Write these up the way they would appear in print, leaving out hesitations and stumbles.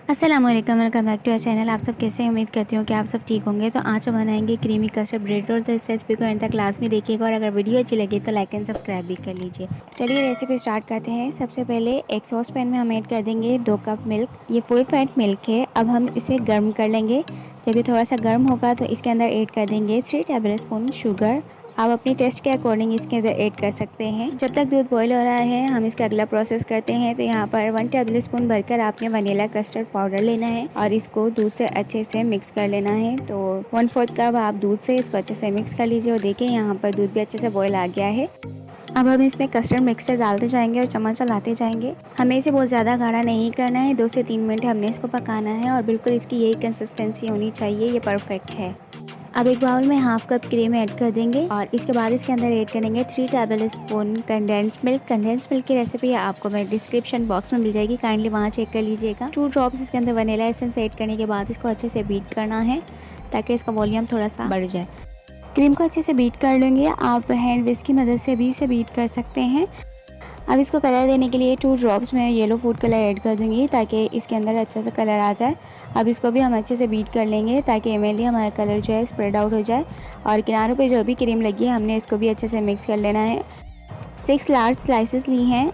अस्सलामुअलैकुम, welcome back to our channel. आप सब कैसे हैं? उम्मीद करती हूँ कि आप सब ठीक होंगे। तो आज हम बनाएंगे क्रीमी कस्टर्ड ब्रेड रोल। तो इस रेसिपी को एंड तक क्लास में देखिएगा और अगर वीडियो अच्छी लगे तो लाइक एंड सब्सक्राइब भी कर लीजिए। चलिए रेसिपी स्टार्ट करते हैं। सबसे पहले एक सॉस पैन में हम ऐड कर देंगे 2 कप मिल्क। ये फुल फैट मिल्क है। अब हम इसे गर्म कर लेंगे। जब ये थोड़ा सा गर्म होगा तो इसके अंदर ऐड कर देंगे 3 टेबल स्पून शुगर। आप अपनी टेस्ट के अकॉर्डिंग इसके अंदर ऐड कर सकते हैं। जब तक दूध बॉईल हो रहा है हम इसका अगला प्रोसेस करते हैं। तो यहाँ पर 1 टेबल स्पून भरकर आपने वनीला कस्टर्ड पाउडर लेना है और इसको दूध से अच्छे से मिक्स कर लेना है। तो 1/4 कप आप दूध से इसको अच्छे से मिक्स कर लीजिए और देखिए यहाँ पर दूध भी अच्छे से बॉयल आ गया है। अब हम इसमें कस्टर्ड मिक्सचर डालते जाएंगे और चम्मच चलाते जाएंगे। हमें इसे बहुत ज़्यादा गाढ़ा नहीं करना है। 2 से 3 मिनट हमने इसको पकाना है और बिल्कुल इसकी यही कंसिस्टेंसी होनी चाहिए। ये परफेक्ट है। अब एक बाउल में हाफ कप क्रीम ऐड कर देंगे और इसके बाद इसके अंदर ऐड करेंगे 3 table spoon condense milk. Condense milk की रेसिपी आपको मैं डिस्क्रिप्शन बॉक्स में मिल जाएगी, काइंडली वहाँ चेक कर लीजिएगा। 2 ड्रॉप्स इसके अंदर वनीला एसेंस ऐड करने के बाद इसको अच्छे से बीट करना है ताकि इसका वॉल्यूम थोड़ा सा बढ़ जाए। क्रीम को अच्छे से बीट कर लेंगे। आप हैंड विस्क की मदद से भी इसे बीट कर सकते हैं। अब इसको कलर देने के लिए 2 ड्रॉप्स में येलो फूड कलर ऐड कर दूंगी ताकि इसके अंदर अच्छा सा कलर आ जाए। अब इसको भी हम अच्छे से बीट कर लेंगे ताकि इवनली हमारा कलर जो है स्प्रेड आउट हो जाए। और किनारों पे जो भी क्रीम लगी है हमने इसको भी अच्छे से मिक्स कर लेना है। 6 लार्ज स्लाइसेस ली हैं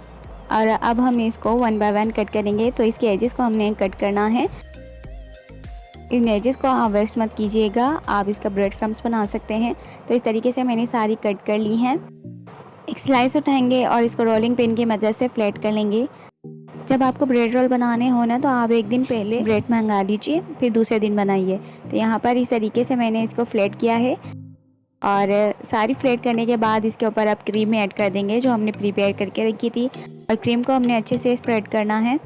और अब हम इसको 1 बाय 1 कट करेंगे। तो इसके एजेस को हमने कट करना है। इन एजेस को आप वेस्ट मत कीजिएगा, आप इसका ब्रेड क्रम्स बना सकते हैं। तो इस तरीके से मैंने सारी कट कर ली हैं। एक स्लाइस उठाएंगे और इसको रोलिंग पिन की मदद से फ्लैट कर लेंगे। जब आपको ब्रेड रोल बनाने हो ना तो आप एक दिन पहले ब्रेड मंगा लीजिए, फिर दूसरे दिन बनाइए। तो यहाँ पर इस तरीके से मैंने इसको फ्लैट किया है और सारी फ्लैट करने के बाद इसके ऊपर आप क्रीम ऐड कर देंगे जो हमने प्रिपेयर करके रखी थी और क्रीम को हमने अच्छे से स्प्रेड करना है।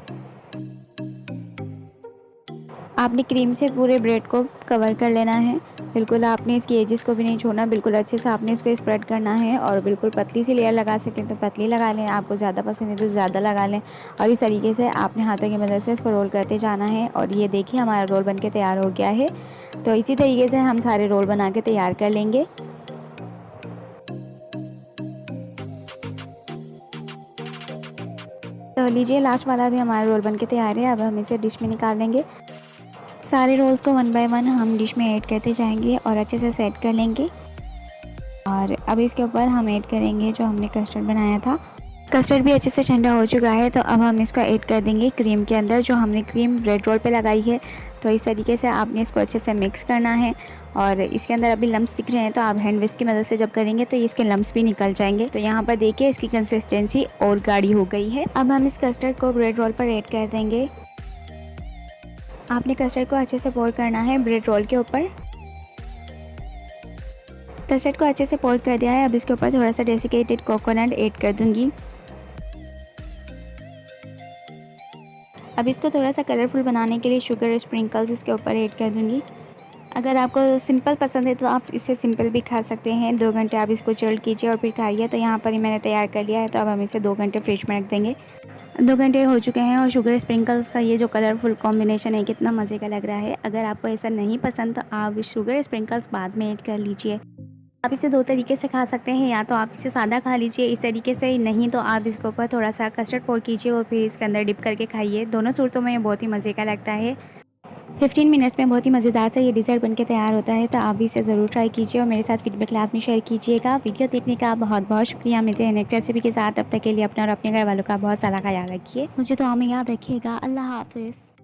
आपने क्रीम से पूरे ब्रेड को कवर कर लेना है। बिल्कुल आपने इसकी एजेस को भी नहीं छोड़ना, बिल्कुल अच्छे से आपने इसको स्प्रेड करना है और बिल्कुल पतली सी लेयर लगा सकें तो पतली लगा लें, आपको ज़्यादा पसंद है तो ज़्यादा लगा लें। और इस तरीके से आपने हाथों की मदद से इसको रोल करते जाना है। और ये देखिए हमारा रोल बनके तैयार हो गया है। तो इसी तरीके से हम सारे रोल बना के तैयार कर लेंगे। तो लीजिए लास्ट वाला भी हमारा रोल बनके तैयार है। अब हम इसे डिश में निकाल लेंगे। सारे रोल्स को 1 बाय 1 हम डिश में ऐड करते जाएंगे और अच्छे से सेट कर लेंगे। और अब इसके ऊपर हम ऐड करेंगे जो हमने कस्टर्ड बनाया था। कस्टर्ड भी अच्छे से ठंडा हो चुका है तो अब हम इसको ऐड कर देंगे क्रीम के अंदर जो हमने क्रीम ब्रेड रोल पे लगाई है। तो इस तरीके से आपने इसको अच्छे से मिक्स करना है। और इसके अंदर अभी लम्स दिख रहे हैं तो आप हैंड विस्क की मदद से जब करेंगे तो इसके लम्स भी निकल जाएंगे। तो यहाँ पर देखिए इसकी कंसिस्टेंसी और गाढ़ी हो गई है। अब हम इस कस्टर्ड को ब्रेड रोल पर ऐड कर देंगे। आपने कस्टर्ड को अच्छे से पोर करना है ब्रेड रोल के ऊपर। कस्टर्ड को अच्छे से पोर कर दिया है। अब इसके ऊपर थोड़ा सा डेसिकेटेड कोकोनट ऐड कर दूंगी। अब इसको थोड़ा सा कलरफुल बनाने के लिए शुगर स्प्रिंकल्स इसके ऊपर ऐड कर दूंगी। अगर आपको सिंपल पसंद है तो आप इसे सिंपल भी खा सकते हैं। 2 घंटे आप इसको चिल्ड कीजिए और फिर खाइए। तो यहाँ पर ही मैंने तैयार कर लिया है। तो अब हम इसे 2 घंटे फ्रिज में रख देंगे। 2 घंटे हो चुके हैं और शुगर स्प्रिंकल्स का ये जो कलरफुल कॉम्बिनेशन है कितना मज़े का लग रहा है। अगर आपको ऐसा नहीं पसंद तो आप शुगर स्प्रिंकल्स बाद में ऐड कर लीजिए। आप इसे 2 तरीके से खा सकते हैं, या तो आप इसे सादा खा लीजिए इस तरीके से, नहीं तो आप इसके ऊपर थोड़ा सा कस्टर्ड पोर कीजिए और फिर इसके अंदर डिप करके खाइए। दोनों सूरतों में बहुत ही मज़े का लगता है। 15 मिनट्स में बहुत ही मज़ेदार सा ये डिज़र्ट बनके तैयार होता है। तो आप भी इसे ज़रूर ट्राई कीजिए और मेरे साथ फीडबैक क्लास में शेयर कीजिएगा। वीडियो देखने का बहुत बहुत शुक्रिया। मिलते हैं नेक्स्ट रेसिपी के साथ। तब तक के लिए अपना और अपने घर वालों का बहुत सारा ख्याल रखिए। मुझे दुआ में याद रखिएगा। अल्लाह हाफिज़।